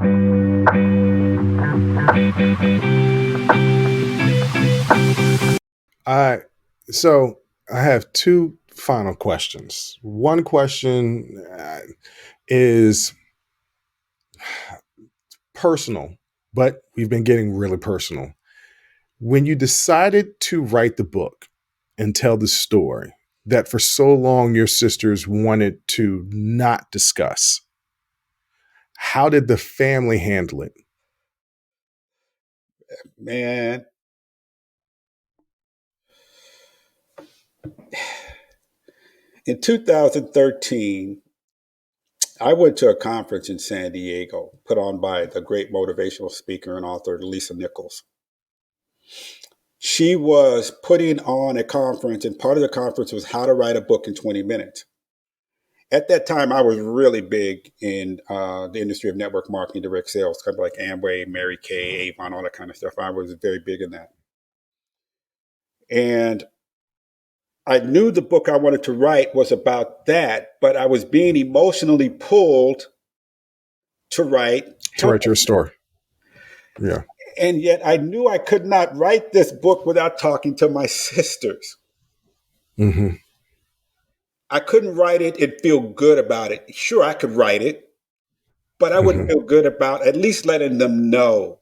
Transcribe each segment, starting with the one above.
I so I have two final questions. One question is personal, but we've been getting really personal. When you decided to write the book and tell the story that for so long your sisters wanted to not discuss, how did the family handle it? Man, in 2013, I went to a conference in San Diego put on by the great motivational speaker and author Lisa Nichols. She was putting on a conference, and part of the conference was how to write a book in 20 minutes. At that time, I was really big in the industry of network marketing, direct sales, kind of like Amway, Mary Kay, Avon, all that kind of stuff. I was very big in that. And I knew the book I wanted to write was about that, but I was being emotionally pulled to write To write your Helplessness. story. Yeah. And yet I knew I could not write this book without talking to my sisters. Mm-hmm. I couldn't write it and feel good about it. Sure, I could write it, but I wouldn't Mm-hmm. feel good about at least letting them know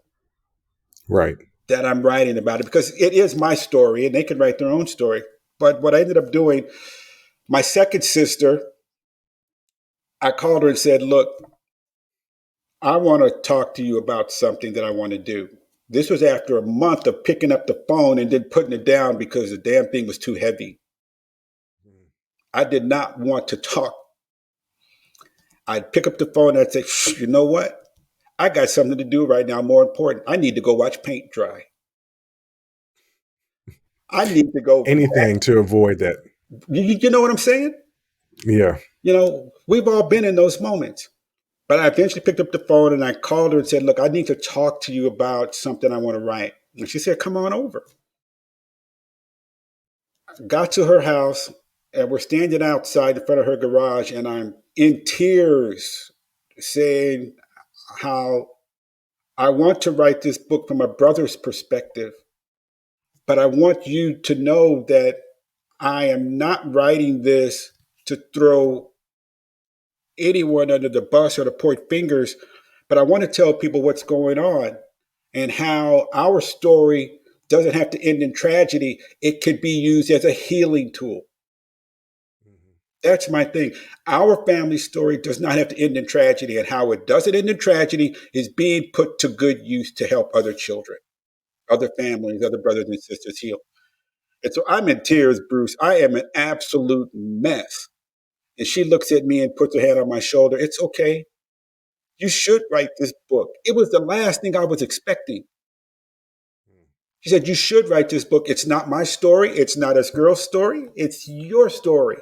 Right. that I'm writing about it, because it is my story and they can write their own story. But what I ended up doing, my second sister, I called her and said, look, I want to talk to you about something that I want to do. This was after a month of picking up the phone and then putting it down because the damn thing was too heavy. I did not want to talk. I'd pick up the phone and I'd say, you know what? I got something to do right now more important. I need to go watch paint dry. I need to go. Anything to avoid that. You know what I'm saying? Yeah. You know, we've all been in those moments. But I eventually picked up the phone and I called her and said, look, I need to talk to you about something I want to write. And she said, come on over. Got to her house and we're standing outside in front of her garage and I'm in tears saying how I want to write this book from a brother's perspective, but I want you to know that I am not writing this to throw anyone under the bus or to point fingers, but I want to tell people what's going on and how our story doesn't have to end in tragedy. It could be used as a healing tool. That's my thing. Our family story does not have to end in tragedy, and how it doesn't end in tragedy is being put to good use to help other children, other families, other brothers and sisters heal. And so I'm in tears, Bruce. I am an absolute mess. And she looks at me and puts her hand on my shoulder. It's okay. You should write this book. It was the last thing I was expecting. She said, you should write this book. It's not my story. It's not this girl's story. It's your story.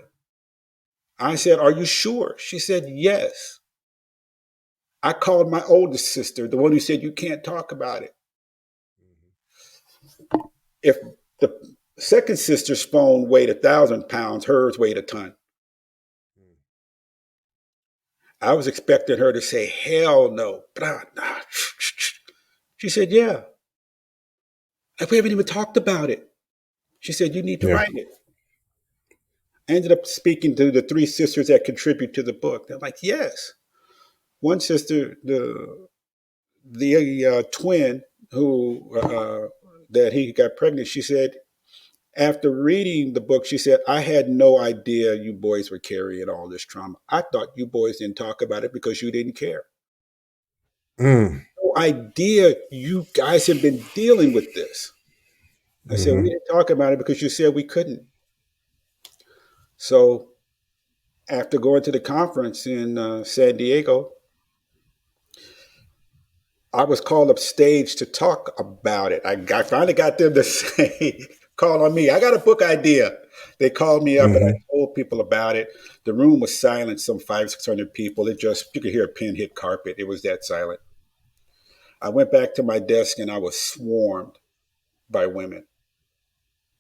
I said, are you sure? She said, yes. I called my oldest sister, the one who said, you can't talk about it. If the second sister's phone weighed 1,000 pounds, hers weighed a ton. I was expecting her to say, hell no. She said, yeah. We haven't even talked about it. She said, you need to Yeah. write it. I ended up speaking to the three sisters that contribute to the book. They're like, yes. One sister, the twin who that he got pregnant, she said, after reading the book, she said, I had no idea you boys were carrying all this trauma. I thought you boys didn't talk about it because you didn't care. Mm. No idea you guys have been dealing with this. I said, we Mm-hmm. didn't talk about it because you said we couldn't. So after going to the conference in San Diego, I was called up stage to talk about it. I finally got them to say, call on me. I got a book idea. They called me up and I Mm-hmm. told people about it. The room was silent, some 500-600 people. It just, you could hear a pin hit carpet. It was that silent. I went back to my desk and I was swarmed by women.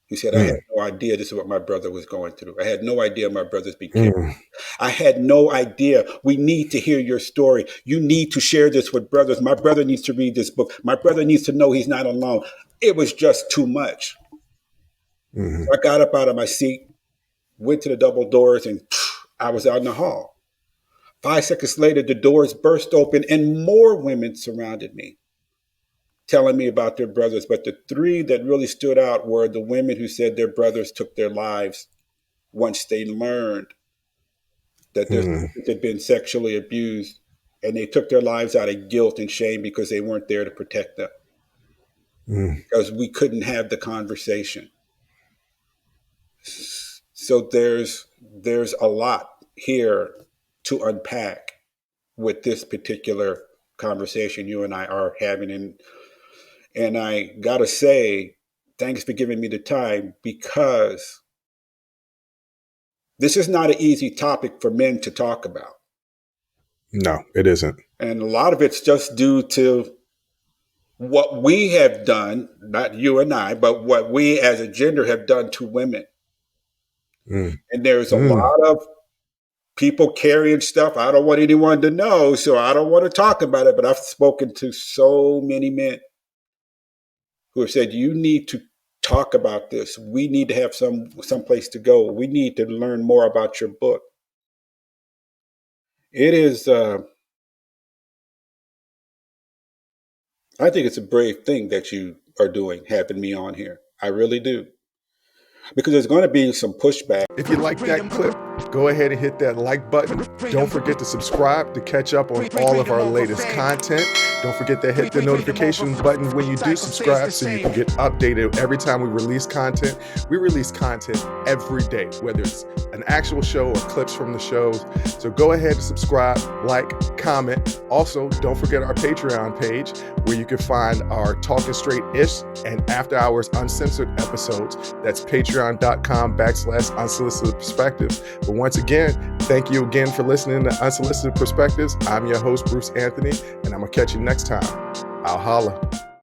He said, I had mm, no idea this is what my brother was going through. I had no idea my brother's been carried. mm, I had no idea. We need to hear your story. You need to share this with brothers. My brother needs to read this book. My brother needs to know he's not alone. It was just too much. mm, So I got up out of my seat, went to the double doors, and I was out in the hall. 5 seconds later, the doors burst open and more women surrounded me, telling me about their brothers. But the three that really stood out were the women who said their brothers took their lives once they learned that their mm, sisters had been sexually abused, and they took their lives out of guilt and shame because they weren't there to protect them, mm. because we couldn't have the conversation. So there's a lot here to unpack with this particular conversation you and I are having, and I gotta say, thanks for giving me the time, because this is not an easy topic for men to talk about. No, it isn't. And a lot of it's just due to what we have done, not you and I, but what we as a gender have done to women. Mm, And there's a mm, lot of people carrying stuff I don't want anyone to know, so I don't want to talk about it. But I've spoken to so many men who have said, you need to talk about this. We need to have some place to go. We need to learn more about your book. It is I think it's a brave thing that you are doing, having me on here. I really do. Because there's going to be some pushback. If you like that clip, go ahead and hit that like button. Don't forget to subscribe to catch up on all of our latest content. Don't forget to hit the notification button when you do subscribe so you can get updated every time we release content. We release content every day, whether it's an actual show or clips from the shows. So go ahead and subscribe, like, comment. Also, don't forget our Patreon page where you can find our Talking Straight-ish and After Hours Uncensored episodes. That's patreon.com/unsolicited perspectives. But once again, thank you again for listening to Unsolicited Perspectives. I'm your host, Bruce Anthony, and I'm going to catch you next time. I'll holla.